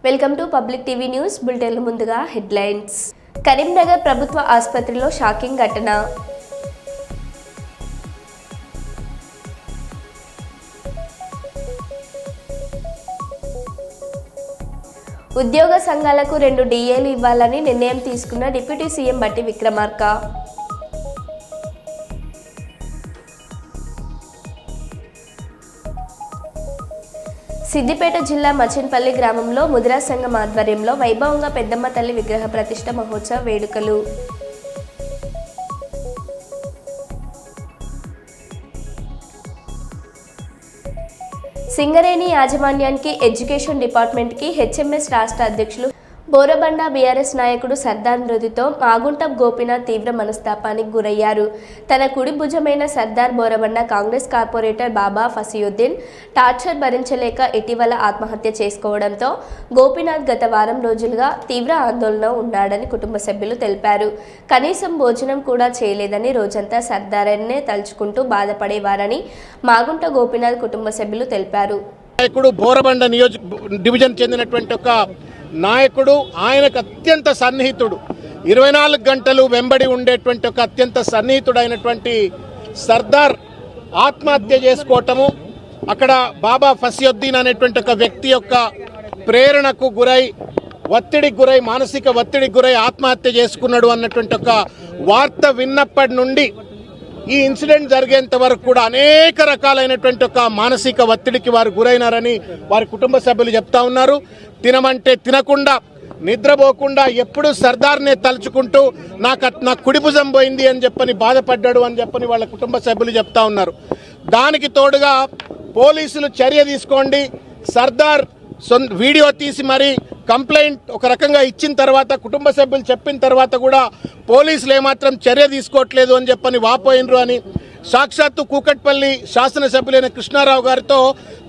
Welcome to public TV news bulletin. ముందుగా headlines. Karimnagar ప్రభుత్వ ఆసుపత్రిలో షాకింగ్ ఘటన. ఉద్యోగ సంఘాలకు 2 డిఏలు ఇవ్వాలని నిర్ణయం తీసుకున్న డిప్యూటీ సీఎం బట్టి విక్రమార్క. సిద్దిపేట జిల్లా మచిన్పల్లి గ్రామంలో ముదిరా సంఘం ఆధ్వర్యంలో వైభవంగా పెద్దమ్మ తల్లి విగ్రహ ప్రతిష్ఠ మహోత్సవ వేడుకలు. సింగరేణి యాజమాన్యానికి ఎడ్యుకేషన్ డిపార్ట్మెంట్కి హెచ్ఎంఎస్ రాష్ట్ర అధ్యక్షులు బోరబండ బీఆర్ఎస్ నాయకుడు సర్దార్ మృతితో మాగుంట గోపీనాథ్ తీవ్ర మనస్తాపానికి గురయ్యారు. తన కుడి భుజమైన సర్దార్ బోరబండ కాంగ్రెస్ కార్పొరేటర్ బాబా ఫసియుద్దీన్ టార్చర్ భరించలేక ఇటీవల ఆత్మహత్య చేసుకోవడంతో గోపీనాథ్ గత వారం రోజులుగా తీవ్ర ఆందోళన ఉన్నాడని కుటుంబ సభ్యులు తెలిపారు. కనీసం భోజనం కూడా చేయలేదని రోజంతా సర్దార్నే తలుచుకుంటూ బాధపడేవారని మాగుంట గోపీనాథ్ కుటుంబ సభ్యులు తెలిపారు. నాయకుడు బోరబండ డివిజన్ చెందినటువంటి ఒక నాయకుడు, ఆయనకు అత్యంత సన్నిహితుడు, 24 గంటలు వెంబడి ఉండేటువంటి ఒక అత్యంత సన్నిహితుడైనటువంటి సర్దార్ ఆత్మహత్య చేసుకోవటము, అక్కడ బాబా ఫసియుద్దీన్ అనేటువంటి ఒక వ్యక్తి యొక్క ప్రేరణకు గురై ఒత్తిడికి గురై మానసిక ఒత్తిడికి గురై ఆత్మహత్య చేసుకున్నాడు అన్నటువంటి ఒక వార్త విన్నప్పటి నుండి ఈ ఇన్సిడెంట్ జరిగేంత వరకు కూడా అనేక రకాలైనటువంటి ఒక మానసిక ఒత్తిడికి వారు గురైనారని వారి కుటుంబ సభ్యులు చెప్తా ఉన్నారు. తినమంటే తినకుండా, నిద్రపోకుండా ఎప్పుడు సర్దార్నే తలుచుకుంటూ నా కుడి భుజం పోయింది అని చెప్పని బాధపడ్డాడు అని చెప్పని వాళ్ళ కుటుంబ సభ్యులు చెప్తా ఉన్నారు. దానికి తోడుగా పోలీసులు చర్య తీసుకోండి, సర్దార్ వీడియో తీసి మరి కంప్లైంట్ ఒక రకంగా ఇచ్చిన తర్వాత కుటుంబ సభ్యులు చెప్పిన తర్వాత కూడా పోలీసులు ఏమాత్రం చర్య తీసుకోవట్లేదు అని చెప్పని వాపోయినరు అని సాక్షాత్తు కూకట్పల్లి శాసనసభ్యులైన కృష్ణారావు గారితో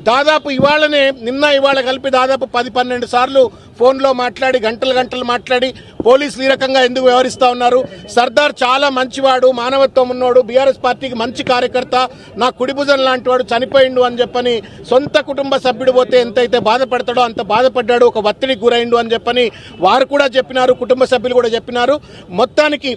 దాదాపు ఇవాళ కలిపి దాదాపు 10-12 సార్లు ఫోన్లో మాట్లాడి గంటలు మాట్లాడి పోలీసులు ఈ రకంగా ఎందుకు వ్యవహరిస్తూ ఉన్నారు, సర్దార్ చాలా మంచివాడు, మానవత్వం ఉన్నవాడు, బీఆర్ఎస్ పార్టీకి మంచి కార్యకర్త, నా కుడిభుజం లాంటి వాడు చనిపోయిండు అని చెప్పని సొంత కుటుంబ సభ్యుడు పోతే ఎంతైతే బాధపడతాడో అంత బాధపడ్డాడు, ఒక ఒత్తిడికి గురైండు అని చెప్పని వారు కూడా చెప్పినారు, కుటుంబ సభ్యులు కూడా చెప్పినారు. మొత్తానికి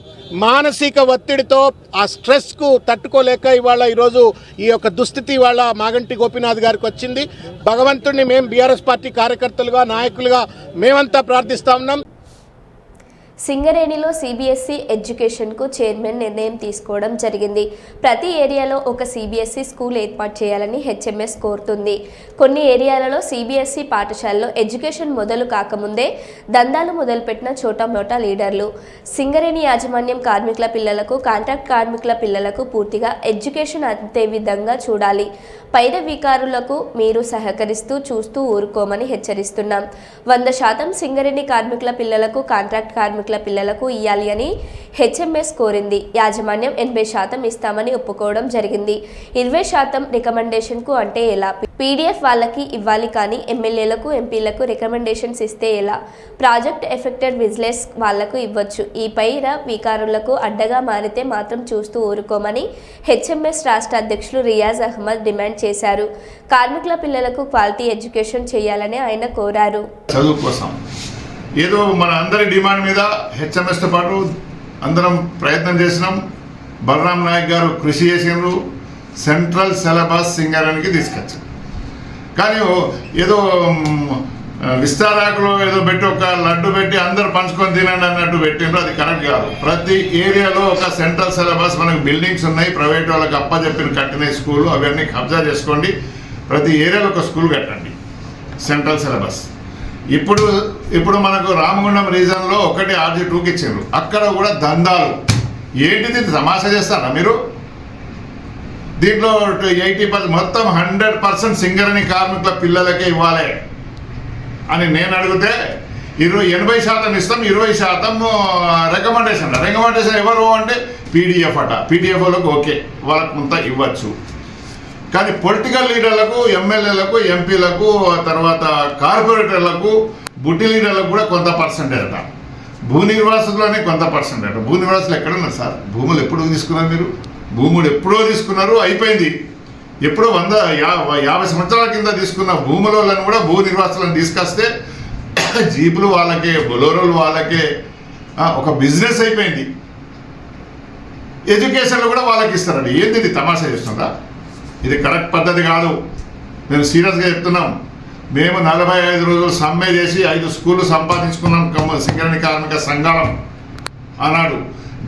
మానసిక ఒత్తిడితో ఆ స్ట్రెస్కు తట్టుకోలేక ఈరోజు ఈ యొక్క దుస్థితి ఇవాళ మాగంటి గోపీనాథ్ గారికి వచ్చింది. భగవంతుడిని మేము బీఆర్ఎస్ పార్టీ కార్యకర్తలుగా, నాయకులుగా మేమంతా ప్రార్థిస్తా ఉన్నాం. సింగరేణిలో సిబిఎస్ఈ ఎడ్యుకేషన్కు చైర్మన్ నిర్ణయం తీసుకోవడం జరిగింది. ప్రతి ఏరియాలో ఒక సిబిఎస్ఈ స్కూల్ ఏర్పాటు చేయాలని హెచ్ఎంఎస్ కోరుతుంది. కొన్ని ఏరియాలలో సిబిఎస్ఈ పాఠశాలలో ఎడ్యుకేషన్ మొదలు కాకముందే దందాలు మొదలుపెట్టిన చోటామోటా లీడర్లు. సింగరేణి యాజమాన్యం కార్మికుల పిల్లలకు, కాంట్రాక్ట్ కార్మికుల పిల్లలకు పూర్తిగా ఎడ్యుకేషన్ అంతే విధంగా చూడాలి. పైరవీకారులకు మీరు సహకరిస్తూ చూస్తూ ఊరుకోమని హెచ్చరిస్తున్నాం. 100% సింగరేణి కార్మికుల పిల్లలకు, కాంట్రాక్ట్ కార్మికుల పిల్లలకు ఇవ్వాలి అని హెచ్ఎంఎస్ కోరింది. యాజమాన్యం 80% ఇస్తామని ఒప్పుకోవడం జరిగింది. 20% రికమెండేషన్కు అంటే ఎలా? పీడీఎఫ్ వాళ్ళకి ఇవ్వాలి కానీ ఎమ్మెల్యేలకు, ఎంపీలకు రికమెండేషన్స్ ఇస్తే ఎలా? ప్రాజెక్ట్ ఎఫెక్టెడ్ విజిలెన్స్ వాళ్లకు ఇవ్వచ్చు. ఈ పైర వికారులకు అడ్డగా మారితే మాత్రం చూస్తూ ఊరుకోమని హెచ్ఎంఎస్ రాష్ట్ర అధ్యక్షులు రియాజ్ అహ్మద్ డిమాండ్ చేశారు. కార్మికుల పిల్లలకు క్వాలిటీ ఎడ్యుకేషన్ చేయాలని ఆయన కోరారు. చదువు కోసం ఏదో మన అందరి డిమాండ్ మీద హెచ్ఎంఎస్తో పాటు అందరం ప్రయత్నం చేసినాం. బలరాం నాయక్ గారు కృషి చేసినారు, సెంట్రల్ సిలబస్ సింగరేణికి తీసుకొచ్చారు. కానీ ఏదో విస్తారాకులో ఏదో పెట్టి ఒక లడ్డు పెట్టి అందరు పంచుకొని తినండి అన్నట్టు పెట్టిండ్రు. అది కరెక్ట్ కాదు. ప్రతి ఏరియాలో ఒక సెంట్రల్ సిలబస్, మనకు బిల్డింగ్స్ ఉన్నాయి, ప్రైవేట్ వాళ్ళకి అప్పచెప్పిన కట్టిన స్కూళ్ళు అవన్నీ కబ్జా చేసుకోండి. ప్రతి ఏరియాలో ఒక స్కూల్ కట్టండి సెంట్రల్ సిలబస్. ఇప్పుడు మనకు రామగుండం రీజన్లో ఒకటి RG2కి ఇచ్చారు, అక్కడ కూడా దందాలు. ఏంటిది తమాషా చేస్తారా మీరు? దీంట్లో 80% మొత్తం 100% సింగరేణి కార్మికుల పిల్లలకే ఇవ్వాలి అని నేను అడిగితే 80% ఇస్తాం, 20% రికమెండేషన్ ఎవరు అంటే పీడిఎఫ్ అట. పీడిఎఫ్ వాళ్ళకు ఓకే, వాళ్ళకు కొంత ఇవ్వచ్చు. కానీ పొలిటికల్ లీడర్లకు, ఎమ్మెల్యేలకు, ఎంపీలకు, తర్వాత కార్పొరేటర్లకు, బుట్టి లీడర్లకు కూడా కొంత పర్సెంటేజ్ అట. భూ నిర్వాసులోనే కొంత పర్సెంటేజ్. భూ నిర్వాసులు ఎక్కడున్నారు సార్? భూములు ఎప్పుడు తీసుకున్నారు మీరు? భూములు ఎప్పుడో తీసుకున్నారు, అయిపోయింది. ఎప్పుడో 150 సంవత్సరాల కింద తీసుకున్న భూములను కూడా భూ నిర్వాసులను తీసుకొస్తే జీపులు వాళ్ళకే, బొలోరోలు వాళ్ళకే, ఒక బిజినెస్ అయిపోయింది. ఎడ్యుకేషన్లో కూడా వాళ్ళకి ఇస్తారండి. ఏంది ఇది తమాషా చేస్తుందా? ఇది కరెక్ట్ పద్ధతి కాదు. మేము సీరియస్గా చెప్తున్నాం. మేము 45 రోజులు సమ్మె చేసి 5 స్కూళ్ళు సంపాదించుకున్నాం సింగరేణి కార్మిక సంఘాలం అన్నాడు.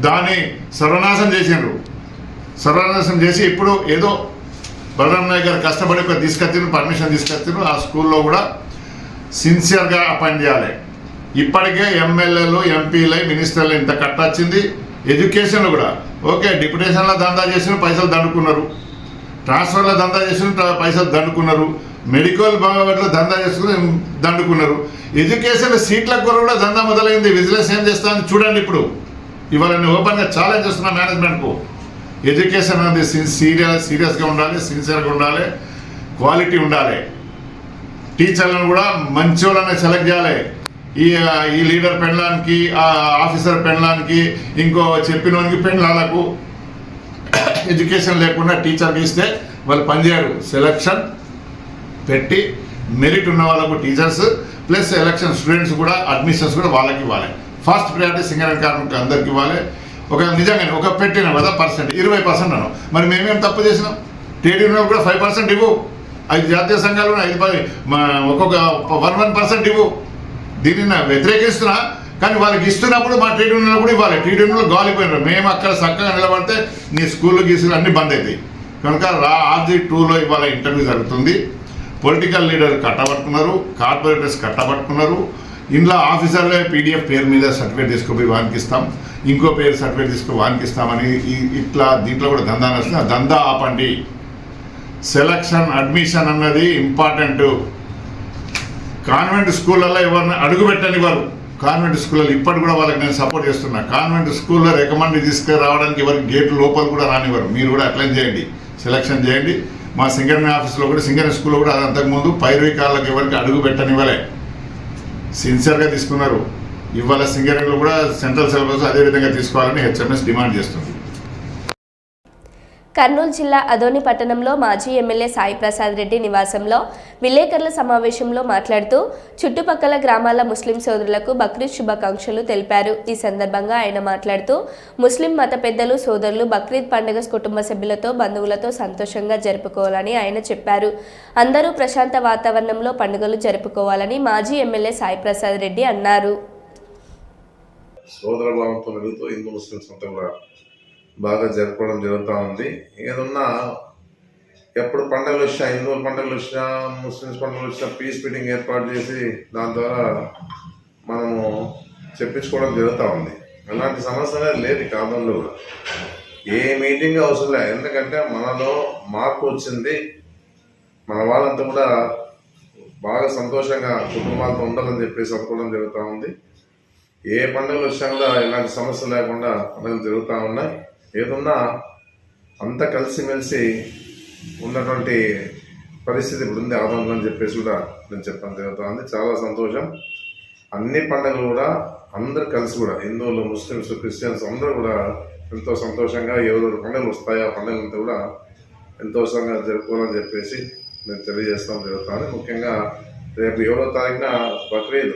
దాన్ని సర్వనాశం చేసిండ్రు. సర్వనాశం చేసి ఇప్పుడు ఏదో బలరాం నాయక్ గారు కష్టపడి ఒక తీసుకొచ్చారు, పర్మిషన్ తీసుకొచ్చారు. ఆ స్కూల్లో కూడా సిన్సియర్గా అపాయింట్ చేయాలి. ఇప్పటికే ఎమ్మెల్యేలు, ఎంపీలు, మినిస్టర్లు ఇంత కట్టొచ్చింది. ఎడ్యుకేషన్లో కూడా ఓకే, డిప్యుటేషన్లో దందా చేసిన పైసలు దండుకున్నారు, ట్రాన్స్ఫర్లో దందా చేసిన పైసలు దండుకున్నారు, మెడికల్ బాగా దందా చేసుకుని దండుకున్నారు. ఎడ్యుకేషన్ సీట్లకు కూడా దందా మొదలైంది. విజిలెన్స్ ఏం చేస్తామని చూడండి. ఇప్పుడు ఇవాళ నేను ఓపెన్గా ఛాలెంజ్ చేస్తున్నా మేనేజ్మెంట్కు. ఎడ్యుకేషన్ అనేది సీరియస్గా ఉండాలి, సిన్సియర్గా ఉండాలి, క్వాలిటీ ఉండాలి. టీచర్లను కూడా మంచి వాళ్ళని సెలెక్ట్ చేయాలి. ఈ లీడర్ పెండ్లానికి, ఆ ఆఫీసర్ పెండ్లానికి, ఇంకో చెప్పినోనికి పెండ్లాలకు ఎడ్యుకేషన్ లేకుండా టీచర్కి ఇస్తే వాళ్ళు పనిచేయరు. సెలక్షన్ పెట్టి మెరిట్ ఉన్న వాళ్ళకు టీచర్స్ ప్లస్ ఎలక్షన్ స్టూడెంట్స్ కూడా అడ్మిషన్స్ కూడా వాళ్ళకి ఇవ్వాలి. ఫస్ట్ ప్రయారిటీ సింగరేణి కార్మికులకు అందరికి ఇవ్వాలి. ఒక నిజంగానే ఒక పెట్టిన కదా పర్సెంట్ 20% అన్నాం. మరి మేమేం తప్పు చేసినాం? ట్రేడ్ యూనియన్ కూడా 5% ఇవ్వు, 5 జాతీయ సంఘాలు 5 ఒక్కొక్క 1% ఇవ్వు. దీన్ని నా వ్యతిరేకిస్తున్నా, కానీ వాళ్ళకి ఇస్తున్నప్పుడు మా ట్రేడ్ యూనియన్లో కూడా ఇవ్వాలి. ట్రేడ్ యూనియన్లో గాలిపోయినారు. మేము అక్కడ చక్కగా నిలబడితే నీ స్కూళ్ళు గీసులు అన్నీ బంద్ అవుతాయి. కనుక RG2లో ఇవాళ ఇంటర్వ్యూ జరుగుతుంది. పొలిటికల్ లీడర్ కట్టబట్టుకున్నారు, కార్పొరేటర్స్ కట్టబట్టుకున్నారు. ఇంట్లో ఆఫీసర్లే PDF పేరు మీద సర్టిఫికేట్ తీసుకుపోయి వానికి ఇస్తాం, ఇంకో పేరు సర్టిఫికేట్ తీసుకుని వానికి ఇస్తామని ఇట్లా దీంట్లో కూడా దందా నడుస్తుంది. ఆ దందా ఆపండి. సెలక్షన్, అడ్మిషన్ అన్నది ఇంపార్టెంట్. కాన్వెంట్ స్కూళ్ళల్లో ఎవరిని అడుగు పెట్టని వారు కాన్వెంట్ స్కూళ్ళలో ఇప్పటి కూడా వాళ్ళకి నేను సపోర్ట్ చేస్తున్నా. కాన్వెంట్ స్కూల్లో రికమెండ్ తీసుకురావడానికి ఎవరికి గేట్ లోపల కూడా రానివ్వరు. మీరు కూడా అప్లై చేయండి, సెలక్షన్ చేయండి. మా సింగరేణి ఆఫీస్లో కూడా, సింగరేణి స్కూల్లో కూడా అది అంతకుముందు పైరువికాళ్ళకి ఎవరికి అడుగు పెట్టనివ్వలే, సిన్సియర్గా తీసుకున్నారు. ఇవాళ సింగరేణిలో కూడా సెంట్రల్ సిలబస్ అదేవిధంగా తీసుకోవాలని HMS డిమాండ్ చేస్తుంది. కర్నూలు జిల్లా అదోని పట్టణంలో మాజీ ఎమ్మెల్యే సాయి ప్రసాద్ రెడ్డి నివాసంలో విలేకరుల సమావేశంలో మాట్లాడుతూ చుట్టుపక్కల గ్రామాల ముస్లిం సోదరులకు బక్రీద్ శుభాకాంక్షలు తెలిపారు. ఈ సందర్భంగా ఆయన మాట్లాడుతూ ముస్లిం మత పెద్దలు, సోదరులు బక్రీద్ పండుగ కుటుంబ సభ్యులతో, బంధువులతో సంతోషంగా జరుపుకోవాలని ఆయన చెప్పారు. అందరూ ప్రశాంత వాతావరణంలో పండుగలు జరుపుకోవాలని మాజీ ఎమ్మెల్యే సాయి ప్రసాద్ రెడ్డి అన్నారు. సోదర భావంతో మెలుగుతూ హిందూ ముస్లిమ్స్ అంతా కూడా బాగా జరుపుకోవడం జరుగుతూ ఉంది. ఏదన్నా ఎప్పుడు పండుగలు వచ్చినా, హిందువుల పండుగలు వచ్చినా, ముస్లిమ్స్ పండుగలు వచ్చినా పీస్ మీటింగ్ ఏర్పాటు చేసి దాని ద్వారా మనము చెప్పించుకోవడం జరుగుతూ ఉంది. అలాంటి సమస్య లేదు ఈ కాలంలో కూడా. ఏ మీటింగ్ అవసరం లేదు. ఎందుకంటే మనలో మార్పు వచ్చింది. మన వాళ్ళంతా కూడా బాగా సంతోషంగా కుటుంబాలతో ఉండాలని చెప్పేసి అనుకోవడం జరుగుతూ ఉంది. ఏ పండుగలు వచ్చినా కూడా ఇలాంటి సమస్యలు లేకుండా పండుగలు జరుగుతూ ఉన్నాయి. ఏదున్నా అంతా కలిసిమెలిసి ఉన్నటువంటి పరిస్థితి ఇప్పుడు ఉంది ఆదంలో అని చెప్పేసి కూడా నేను చెప్పడం జరుగుతుంది. చాలా సంతోషం. అన్ని పండుగలు కూడా అందరు కలిసి కూడా హిందువులు, ముస్లిమ్స్, క్రిస్టియన్స్ అందరూ కూడా ఎంతో సంతోషంగా ఎవరు పండుగలు వస్తాయో ఆ పండుగలంతా కూడా ఎంతో సంగా జరుపుకోవాలని చెప్పేసి నేను తెలియజేస్తాం జరుగుతుంది. ముఖ్యంగా రేపు 7వ తారీఖున బక్రీద్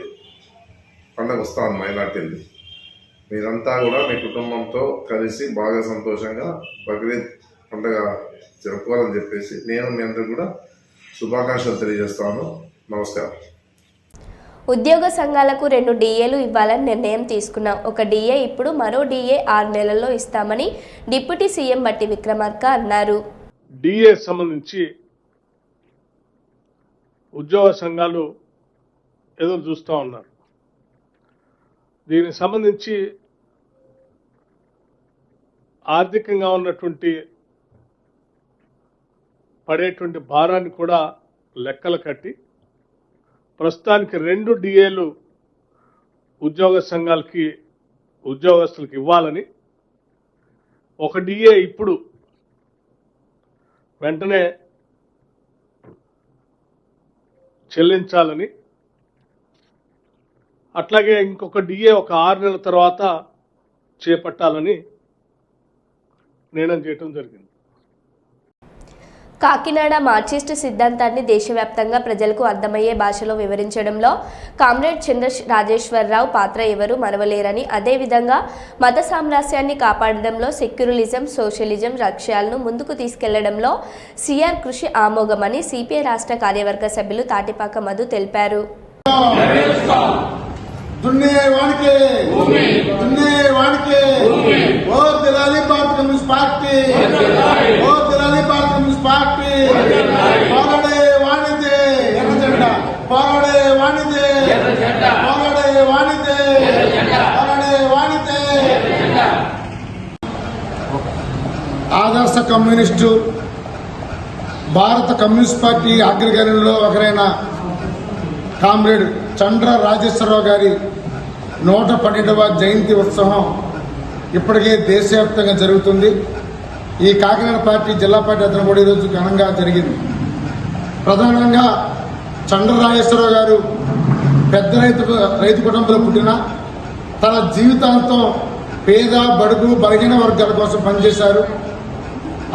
పండుగ వస్తా ఉంది మైనార్టీలు. మీరంతా కూడా మీ కుటుంబంతో కలిసి బాగా సంతోషంగా బక్రీద్ పండుగ జరుపుకోవాలని చెప్పేసి నేను మీ అందరికీ కూడా శుభాకాంక్షలు తెలియజేస్తాను. నమస్కారం. ఉద్యోగ సంఘాలకు 2 DAలు ఇవ్వాలని నిర్ణయం తీసుకున్నాం. ఒక DA ఇప్పుడు, మరో DA 6 నెలల్లో ఇస్తామని డిప్యూటీ సీఎం బట్టి విక్రమార్క అన్నారు. DA సంబంధించి ఉద్యోగ సంఘాలు ఎదురు చూస్తూ ఉన్నారు. దీనికి సంబంధించి ఆర్థికంగా ఉన్నటువంటి పడేటువంటి భారాన్ని కూడా లెక్కలు కట్టి ప్రస్తుతానికి 2 DAలు ఉద్యోగ సంఘాలకి, ఉద్యోగస్తులకు ఇవ్వాలని, ఒక DA ఇప్పుడు వెంటనే చెల్లించాలని, అట్లాగే ఇంకొక DA ఒక 6 నెలల తర్వాత చేపట్టాలని నిర్ణయం చేయడం జరిగింది. కాకినాడ మార్క్సిస్ట్ సిద్ధాంతాన్ని దేశవ్యాప్తంగా ప్రజలకు అర్థమయ్యే భాషలో వివరించడంలో కామ్రేడ్ చంద్ర రాజేశ్వరరావు పాత్ర ఎవరూ మరవలేరని, అదేవిధంగా మత సామరస్యాన్ని కాపాడడంలో సెక్యులరిజం, సోషలిజం లక్ష్యాలను ముందుకు తీసుకెళ్లడంలో సిఆర్ కృషి ఆమోఘమని సిపిఐ రాష్ట్ర కార్యవర్గ సభ్యులు తాటిపాక మధు తెలిపారు. దున్నేవాడికే ఓ దిలాలి భారత కమ్యూనిస్ట్ పార్టీ, ఓ దిలాలి భారత కమ్యూనిస్ట్ పార్టీ. పోరాడే వాణిదే ఎర్ర జెండా, పోరాడే వాణిదే, పోరాడే వాణిదే, పోరాడే వాణిదే. ఆదర్శ కమ్యూనిస్టు భారత కమ్యూనిస్ట్ పార్టీ అగ్రగణ్యంలో ఒకరైన కామ్రేడ్ చంద్ర రాజేశ్వరరావు గారి 112వ జయంతి ఉత్సవం ఇప్పటికే దేశవ్యాప్తంగా జరుగుతుంది. ఈ కాకినాడ పార్టీ జిల్లా పార్టీ అతను కూడా ఈరోజు ఘనంగా జరిగింది. ప్రధానంగా చంద్ర రాజేశ్వరరావు గారు పెద్ద రైతు కుటుంబంలో పుట్టిన తన జీవితాంతం పేద బడుగు బలహీన వర్గాల కోసం పనిచేశారు.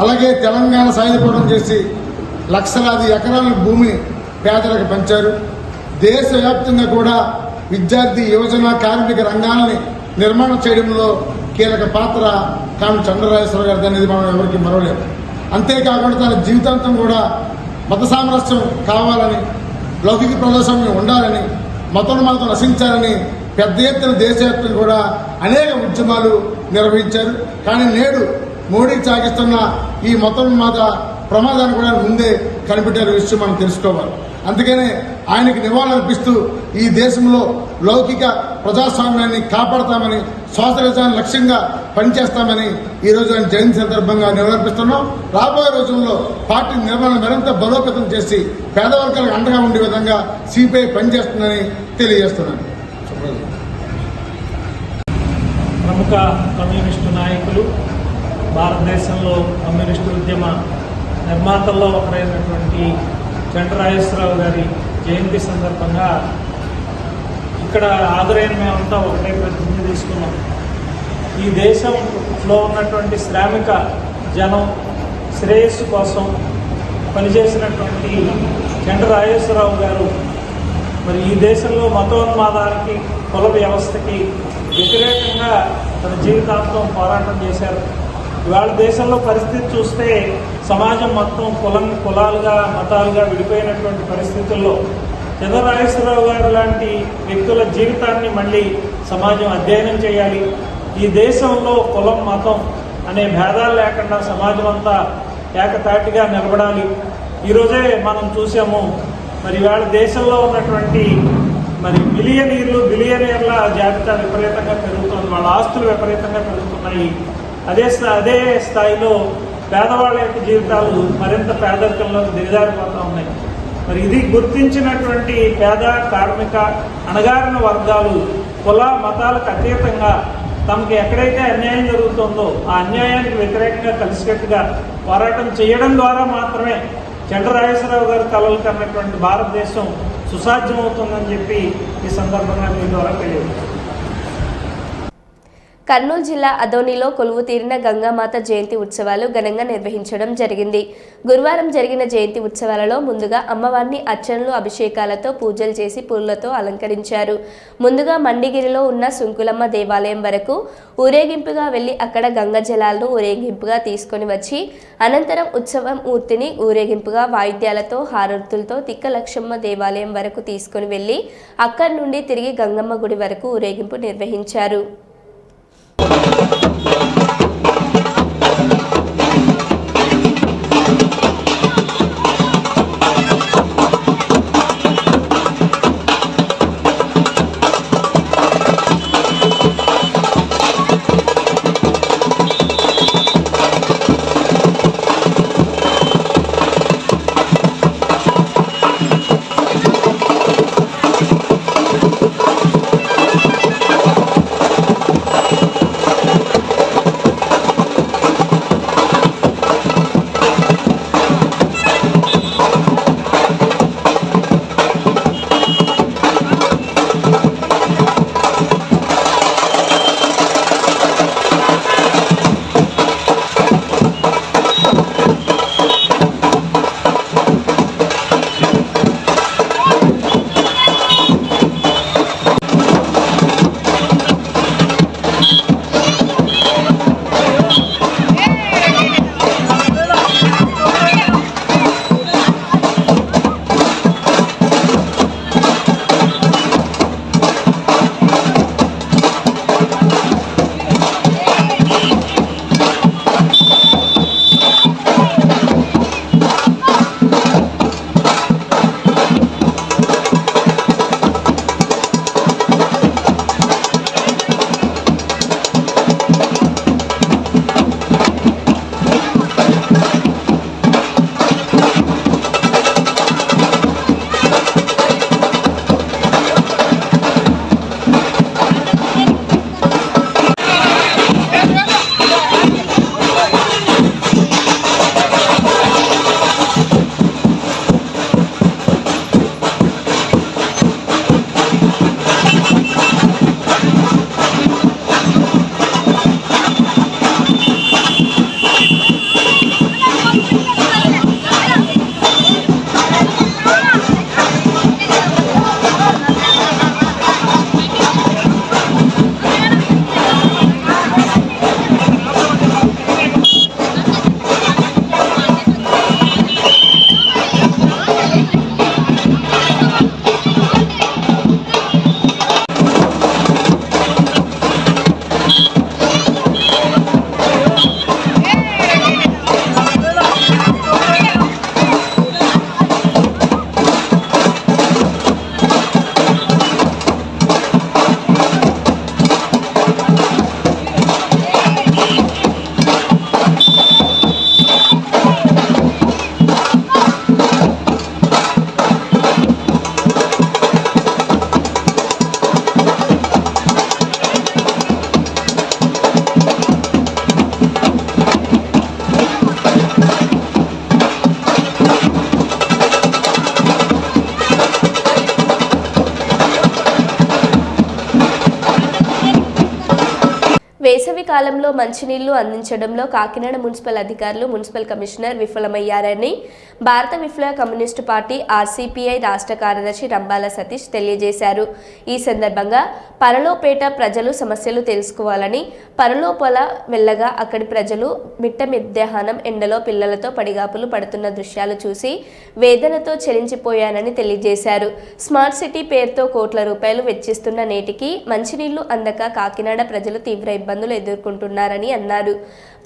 అలాగే తెలంగాణ సాయుధపోవడం చేసి లక్షలాది ఎకరాల భూమిని పేదలకు పంచారు. దేశవ్యాప్తంగా కూడా విద్యార్థి, యువజన, కార్మిక రంగాల్ని నిర్మాణం చేయడంలో కీలక పాత్ర చంద్రరాజేశ్వర గారిది అనేది మనం ఎవరికి మరవలేము. అంతేకాకుండా తన జీవితాంతం కూడా మత సామరస్యం కావాలని, లౌకిక ప్రజాస్వామ్యం ఉండాలని, మతోన్మాదం నశించాలని పెద్ద ఎత్తున దేశవ్యాప్తంగా కూడా అనేక ఉద్యమాలు నిర్వహించారు. కానీ నేడు మోడీ సాగిస్తున్న ఈ మతోన్మాద ప్రమాదాన్ని కూడా ముందే కనిపెట్టే విషయం మనం తెలుసుకోవాలి. అందుకనే ఆయనకి నివాళులర్పిస్తూ ఈ దేశంలో లౌకిక ప్రజాస్వామ్యాన్ని కాపాడతామని, సోషలిజాన్ని లక్ష్యంగా పనిచేస్తామని ఈరోజు ఆయన జయంతి సందర్భంగా నివాళులర్పిస్తున్నాం. రాబోయే రోజుల్లో పార్టీ నిర్మాణం మరింత బలోపేతం చేసి పేదవర్గాలకు అండగా ఉండే విధంగా సిపిఐ పనిచేస్తుందని తెలియజేస్తున్నాను. ప్రముఖ కమ్యూనిస్టు నాయకులు, భారతదేశంలో కమ్యూనిస్టు ఉద్యమ నిర్మాతల్లో ఒకరైనటువంటి చంద్రరాజేశ్వరరావు గారి జయంతి సందర్భంగా ఇక్కడ హాజరైన మేమంతా ఒకటే ప్రతిజ్ఞ తీసుకున్నాం. ఈ దేశంలో ఉన్నటువంటి శ్రామిక జనం శ్రేయస్సు కోసం పనిచేసినటువంటి చంద్రరాజేశ్వరరావు గారు మరి ఈ దేశంలో మతోన్మాదానికి, కుల వ్యవస్థకి వ్యతిరేకంగా తన జీవితాంతం పోరాటం చేశారు. ఇవాళ దేశంలో పరిస్థితి చూస్తే సమాజం మొత్తం కులాలుగా, మతాలుగా విడిపోయినటువంటి పరిస్థితుల్లో చంద్రరాజేశ్వరరావు గారు లాంటి వ్యక్తుల జీవితాన్ని మళ్ళీ సమాజం అధ్యయనం చేయాలి. ఈ దేశంలో కులం, మతం అనే భేదాలు లేకుండా సమాజం అంతా ఏకతాటిగా నిలబడాలి. ఈరోజే మనం చూసాము, మరి ఇవాళ దేశంలో ఉన్నటువంటి బిలియనీర్ల జాబితా విపరీతంగా పెరుగుతుంది. వాళ్ళ ఆస్తులు విపరీతంగా పెరుగుతున్నాయి. అదే స్థాయిలో పేదవాళ్ళ యొక్క జీవితాలు మరింత పేదరికంలో దిగజారిపోతూ ఉన్నాయి. మరి ఇది గుర్తించినటువంటి పేద, కార్మిక, అణగారిన వర్గాలు కుల మతాలకు అతీతంగా తమకు ఎక్కడైతే అన్యాయం జరుగుతుందో ఆ అన్యాయానికి వ్యతిరేకంగా కలిసికట్టుగా పోరాటం చేయడం ద్వారా మాత్రమే చంద్రరాజేశ్వరరావు గారు కలలు కన్నటువంటి భారతదేశం సుసాధ్యమవుతుందని చెప్పి ఈ సందర్భంగా మీ ద్వారా తెలియజేస్తాను. కర్నూలు జిల్లా అదోనిలో కొలువు తీరిన గంగామాత జయంతి ఉత్సవాలు ఘనంగా నిర్వహించడం జరిగింది. గురువారం జరిగిన జయంతి ఉత్సవాలలో ముందుగా అమ్మవారిని అర్చనలు, అభిషేకాలతో పూజలు చేసి పూలతో అలంకరించారు. ముందుగా మండిగిరిలో ఉన్న సుంకులమ్మ దేవాలయం వరకు ఊరేగింపుగా వెళ్లి అక్కడ గంగ జలాలను ఊరేగింపుగా తీసుకొని వచ్చి అనంతరం ఉత్సవం మూర్తిని ఊరేగింపుగా వాయిద్యాలతో, హారతులతో తిక్కలక్ష్మమ్మ దేవాలయం వరకు తీసుకొని వెళ్లి అక్కడి నుండి తిరిగి గంగమ్మ గుడి వరకు ఊరేగింపు నిర్వహించారు. కాలంలో మంచినీళ్లు అందించడంలో కాకినాడ మున్సిపల్ అధికారులు మున్సిపల్ కమిషనర్ విఫలమయ్యారని భారత విప్లవ కమ్యూనిస్టు పార్టీ ఆర్సీపీఐ రాష్ట్ర కార్యదర్శి రంబాల సతీష్ తెలియజేశారు. ఈ సందర్భంగా పరలోపేట ప్రజలు సమస్యలు తెలుసుకోవాలని పరలోపల వెళ్ళగా అక్కడి ప్రజలు మిట్ట మధ్యాహ్నం ఎండలో పిల్లలతో పడిగాపులు పడుతున్న దృశ్యాలు చూసి వేదనతో చెలించిపోయానని తెలియజేశారు. స్మార్ట్ సిటీ పేరుతో కోట్ల రూపాయలు వెచ్చిస్తున్న నేటికి మంచినీళ్లు అందక కాకినాడ ప్రజలు తీవ్ర ఇబ్బందులు ఎదుర్కొంటున్నారని అన్నారు.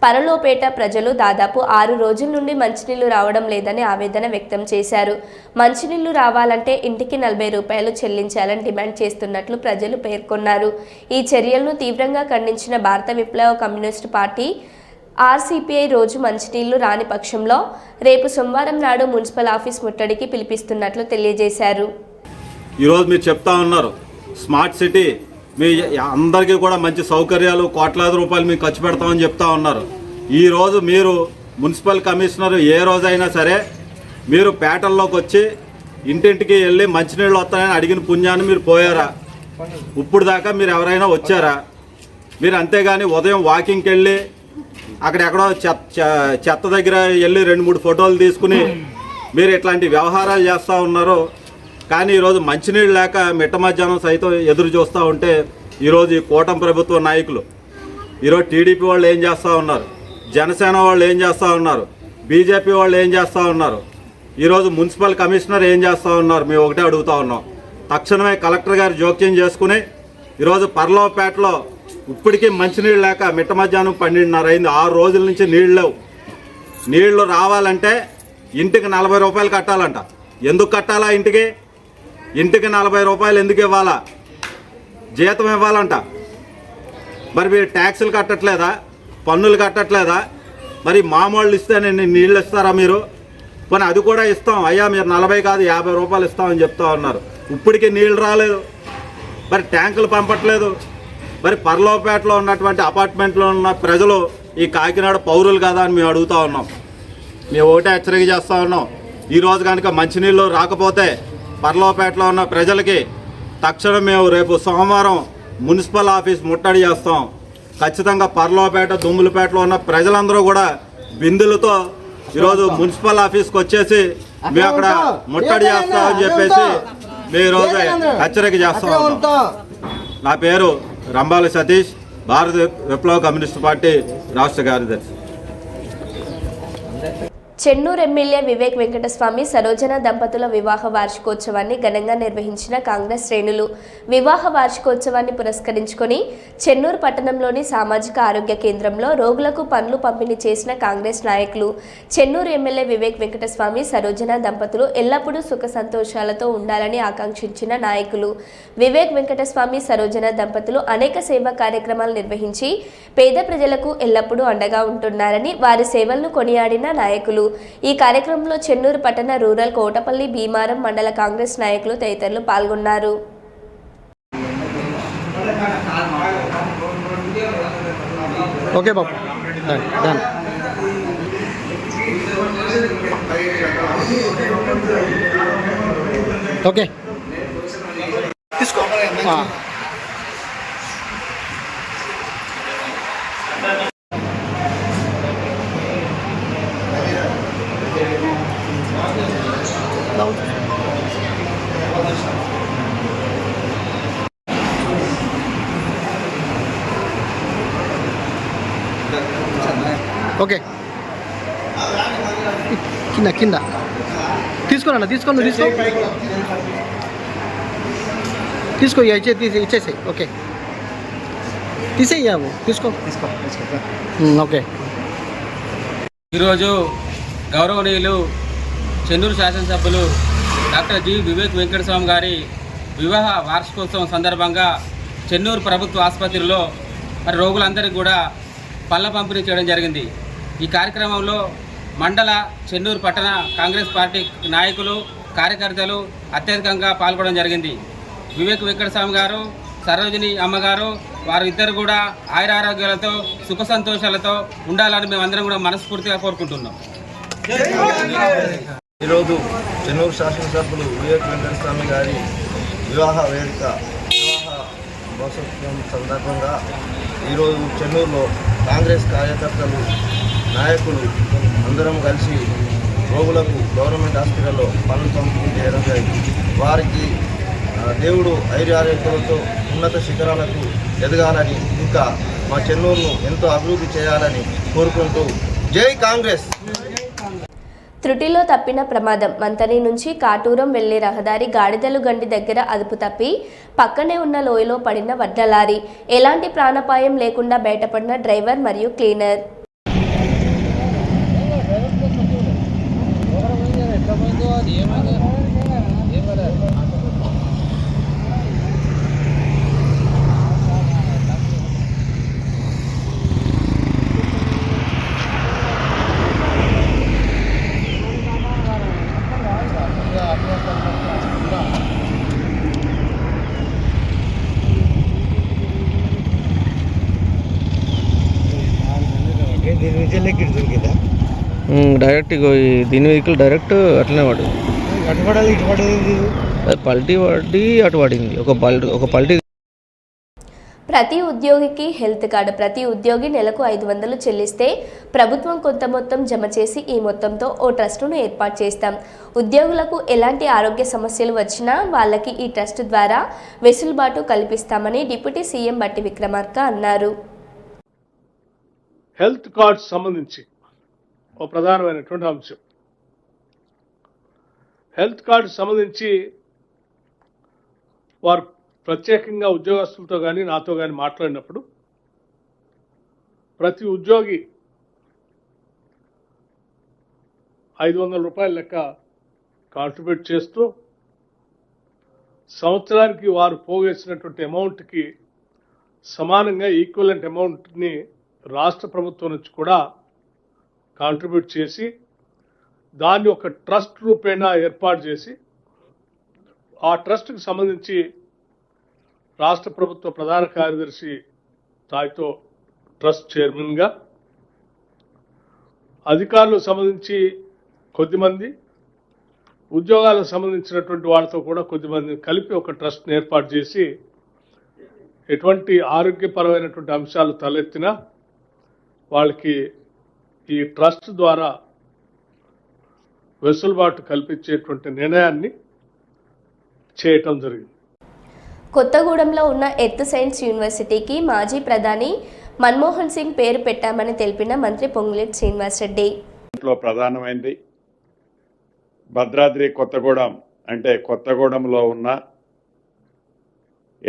పరలోపేట ప్రజలు దాదాపు 6 రోజుల నుండి మంచినీళ్లు రావడం లేదని ఆవేదన వ్యక్తం చేశారు. మంచినీళ్లు రావాలంటే ఇంటికి 40 రూపాయలు చెల్లించాలని డిమాండ్ చేస్తున్నట్లు ప్రజలు పేర్కొన్నారు. ఈ చర్యలను తీవ్రంగా ఖండించిన భారత విప్లవ కమ్యూనిస్టు పార్టీ ఆర్సీపీఐ రోజు మంచినీళ్లు రాని పక్షంలో రేపు సోమవారం నాడు మున్సిపల్ ఆఫీస్ ముట్టడికి పిలిపిస్తున్నట్లు తెలియజేశారు. ఈరోజు మీరు చెప్తా ఉన్నారు స్మార్ట్ సిటీ మీ అందరికీ కూడా మంచి సౌకర్యాలు కోట్లాది రూపాయలు మీకు ఖర్చు పెడతామని చెప్తా ఉన్నారు. ఈరోజు మీరు మున్సిపల్ కమిషనర్ ఏ రోజైనా సరే మీరు పేటల్లోకి వచ్చి ఇంటింటికి వెళ్ళి మంచినీళ్ళు వస్తాయని అడిగిన పుణ్యాన్ని మీరు పోయారా? ఇప్పుడు దాకా మీరు ఎవరైనా వచ్చారా? మీరు అంతేగాని ఉదయం వాకింగ్కి వెళ్ళి అక్కడెక్కడో చెత్త దగ్గర వెళ్ళి 2-3 ఫోటోలు తీసుకుని మీరు ఇట్లాంటి వ్యవహారాలు చేస్తూ ఉన్నారు. కానీ ఈరోజు మంచినీళ్ళు లేక మిట్ట మధ్యాహ్నం సైతం ఎదురు చూస్తూ ఉంటే ఈరోజు ఈ కూటమి ప్రభుత్వ నాయకులు ఈరోజు టీడీపీ వాళ్ళు ఏం చేస్తూ ఉన్నారు, జనసేన వాళ్ళు ఏం చేస్తూ ఉన్నారు, బీజేపీ వాళ్ళు ఏం చేస్తూ ఉన్నారు, ఈరోజు మున్సిపల్ కమిషనర్ ఏం చేస్తూ ఉన్నారు, మేము ఒకటే అడుగుతూ ఉన్నాం. తక్షణమే కలెక్టర్ గారు జోక్యం చేసుకుని ఈరోజు పర్లోపేటలో ఇప్పటికీ మంచినీళ్ళు లేక మిట్ట మధ్యాహ్నం 12:30 అయింది. 6 రోజుల నుంచి నీళ్ళు లేవు. నీళ్లు రావాలంటే ఇంటికి 40 రూపాయలు కట్టాలంట. ఎందుకు కట్టాలా? ఇంటికి 40 రూపాయలు ఎందుకు ఇవ్వాలా? జీతం ఇవ్వాలంట. మరి మీరు ట్యాక్సులు కట్టట్లేదా? పన్నులు కట్టట్లేదా? మరి మామూళ్ళు ఇస్తే నీళ్ళు ఇస్తారా మీరు? కానీ అది కూడా ఇస్తాం అయ్యా, మీరు 40 కాదు 50 రూపాయలు ఇస్తామని చెప్తా ఉన్నారు. ఇప్పటికీ నీళ్ళు రాలేదు. మరి ట్యాంకులు పంపట్లేదు. మరి పర్లోపేటలో ఉన్నటువంటి అపార్ట్మెంట్లో ఉన్న ప్రజలు ఈ కాకినాడ పౌరులు కదా అని మేము అడుగుతూ ఉన్నాం. మేము ఒకటే హెచ్చరిక చేస్తూ ఉన్నాం. ఈరోజు కనుక మంచినీళ్ళు రాకపోతే పర్లోపేటలో ఉన్న ప్రజలకి తక్షణం మేము రేపు సోమవారం మున్సిపల్ ఆఫీస్ ముట్టడి చేస్తాం. ఖచ్చితంగా పర్లోపేట దుమ్ములపేటలో ఉన్న ప్రజలందరూ కూడా బిందులతో ఈరోజు మున్సిపల్ ఆఫీస్కి వచ్చేసి మేము అక్కడ ముట్టడి చేస్తామని చెప్పేసి మేము ఈరోజు హెచ్చరిక చేస్తా ఉన్నాం. నా పేరు రంబాల సతీష్, భారత విప్లవ కమ్యూనిస్టు పార్టీ రాష్ట్ర కార్యదర్శి. చెన్నూరు ఎమ్మెల్యే వివేక్ వెంకటస్వామి సరోజన దంపతుల వివాహ వార్షికోత్సవాన్ని ఘనంగా నిర్వహించిన కాంగ్రెస్ శ్రేణులు వివాహ వార్షికోత్సవాన్ని పురస్కరించుకొని చెన్నూరు పట్టణంలోని సామాజిక ఆరోగ్య కేంద్రంలో రోగులకు పండ్లు పంపిణీ చేసిన కాంగ్రెస్ నాయకులు. చెన్నూరు ఎమ్మెల్యే వివేక్ వెంకటస్వామి సరోజన దంపతులు ఎల్లప్పుడూ సుఖ సంతోషాలతో ఉండాలని ఆకాంక్షించిన నాయకులు. వివేక్ వెంకటస్వామి సరోజన దంపతులు అనేక సేవా కార్యక్రమాలు నిర్వహించి పేద ప్రజలకు ఎల్లప్పుడూ అండగా ఉంటున్నారని వారి సేవలను కొనియాడిన నాయకులు. ఈ కార్యక్రమంలో చెన్నూరు పట్టణ రూరల్ కోటపల్లి భీమారం మండల కాంగ్రెస్ నాయకులు తదితరులు పాల్గొన్నారు. ఓకే బాబు, డన్. ఓకే తీసుకో. ఓకే, కింద తీసుకోండి, తీసుకో ఇచ్చేసాయి. ఓకే తీసేయాము, తీసుకో. ఓకే. ఈరోజు గౌరవనీయులు చెన్నూరు శాసనసభ్యులు డాక్టర్ జి వివేక్ వెంకటస్వామి గారి వివాహ వార్షికోత్సవం సందర్భంగా చెన్నూరు ప్రభుత్వ ఆసుపత్రిలో మరి రోగులందరికీ కూడా పళ్ళ పంపిణీ చేయడం జరిగింది. ఈ కార్యక్రమంలో మండల చెన్నూరు పట్టణ కాంగ్రెస్ పార్టీ నాయకులు కార్యకర్తలు అత్యధికంగా పాల్గొనడం జరిగింది. వివేక్ వెంకటస్వామి గారు, సరోజిని అమ్మగారు వారిద్దరు కూడా ఆయురారోగ్యాలతో సుఖ సంతోషాలతో ఉండాలని మేమందరం కూడా మనస్ఫూర్తిగా కోరుకుంటున్నాం. ఈరోజు చెన్నూరు శాసనసభ్యులు వివేక్ వెంకటస్వామి గారి వివాహ మహోత్సవం సందర్భంగా ఈరోజు చెన్నూరులో కాంగ్రెస్ కార్యకర్తలు నాయకులు అందరం కలిసి రోగులకు గవర్నమెంట్ హాస్పిటల్లో పనులు పంపిణీ చేయడం జరిగింది. వారికి దేవుడు ఐర్యారోగ్యాలతో ఉన్నత శిఖరాలకు ఎదగాలని ఇంకా మా చెన్నూరును ఎంతో అభివృద్ధి చేయాలని కోరుకుంటూ జై కాంగ్రెస్. త్రుటిలో తప్పిన ప్రమాదం. మంతని నుంచి కాటూరం వెళ్లే రహదారి గాడిదలు గండి దగ్గర అదుపు తప్పి పక్కనే ఉన్న లోయలో పడిన వడ్ల లారీ. ఎలాంటి ప్రాణాపాయం లేకుండా బయటపడిన డ్రైవర్ మరియు క్లీనర్. డైరెక్ట్ దీని వెహికల్ డైరెక్ట్ అట్లనే పడింది. పల్టీ పడి అటు పడింది. ఒక పల్టీ. ప్రతి ఉద్యోగికి హెల్త్ కార్డు. ప్రతి ఉద్యోగి నెలకు 500 చెల్లిస్తే ప్రభుత్వం కొంత మొత్తం జమ చేసి ఈ మొత్తంతో ఓ ట్రస్టును ఏర్పాటు చేస్తాం. ఉద్యోగులకు ఎలాంటి ఆరోగ్య సమస్యలు వచ్చినా వాళ్ళకి ఈ ట్రస్ట్ ద్వారా వెసులుబాటు కల్పిస్తామని డిప్యూటీ సీఎం బట్టి విక్రమార్క అన్నారు. హెల్త్ కార్డ్స్ సంబంధించి ఓ ప్రధానమైనటువంటి అంశం. హెల్త్ కార్డు సంబంధించి వారు ప్రత్యేకంగా ఉద్యోగస్తులతో కానీ నాతో కానీ మాట్లాడినప్పుడు ప్రతి ఉద్యోగి 500 రూపాయల లెక్క కాంట్రిబ్యూట్ చేస్తూ సంవత్సరానికి వారు పోగేసినటువంటి అమౌంట్కి సమానంగా ఈక్వలెంట్ అమౌంట్ని రాష్ట్ర ప్రభుత్వం నుంచి కూడా కాంట్రిబ్యూట్ చేసి దాన్ని ఒక ట్రస్ట్ రూపేణా ఏర్పాటు చేసి ఆ ట్రస్ట్కి సంబంధించి రాష్ట్ర ప్రభుత్వ ప్రధాన కార్యదర్శి స్థాయితో ట్రస్ట్ చైర్మన్గా, అధికారులకు సంబంధించి కొద్దిమంది, ఉద్యోగాలకు సంబంధించినటువంటి వాళ్ళతో కూడా కొద్దిమందిని కలిపి ఒక ట్రస్ట్ని ఏర్పాటు చేసి ఎటువంటి ఆరోగ్యపరమైనటువంటి అంశాలు తలెత్తినా వాళ్ళకి ఈ ట్రస్ట్ ద్వారా వెసులుబాటు కల్పించేటువంటి నిర్ణయాన్ని చేయటం జరిగింది. కొత్తగూడెంలో ఉన్న ఎర్త్ సైన్స్ యూనివర్సిటీకి మాజీ ప్రధాని మన్మోహన్ సింగ్ పేరు పెట్టామని తెలిపిన మంత్రి పొంగులేటి శ్రీనివాసరెడ్డి. ప్రధానమైంది భద్రాద్రి కొత్తగూడెం అంటే కొత్తగూడెంలో ఉన్న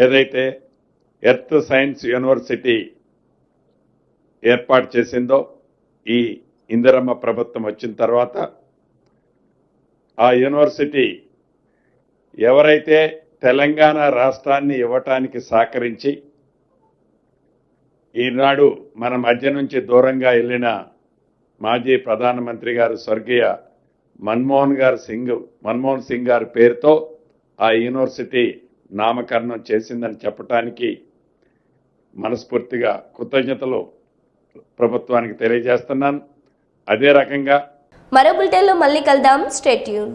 ఏదైతే ఎర్త్ సైన్స్ యూనివర్సిటీ ఏర్పాటు చేసిందో ఈ ఇందిరమ్మ ప్రభుత్వం వచ్చిన తర్వాత ఆ యూనివర్సిటీ ఎవరైతే తెలంగాణ రాష్ట్రాన్ని ఇవ్వటానికి సహకరించి ఈనాడు మన మధ్య నుంచి దూరంగా వెళ్ళిన మాజీ ప్రధానమంత్రి గారు స్వర్గీయ మన్మోహన్ సింగ్ గారి పేరుతో ఆ యూనివర్సిటీ నామకరణం చేసిందని చెప్పటానికి మనస్ఫూర్తిగా కృతజ్ఞతలు ప్రభుత్వానికి తెలియజేస్తున్నాను. అదే రకంగా మరో బులెటిన్లో మళ్ళీ కలుద్దాం. Stay tune.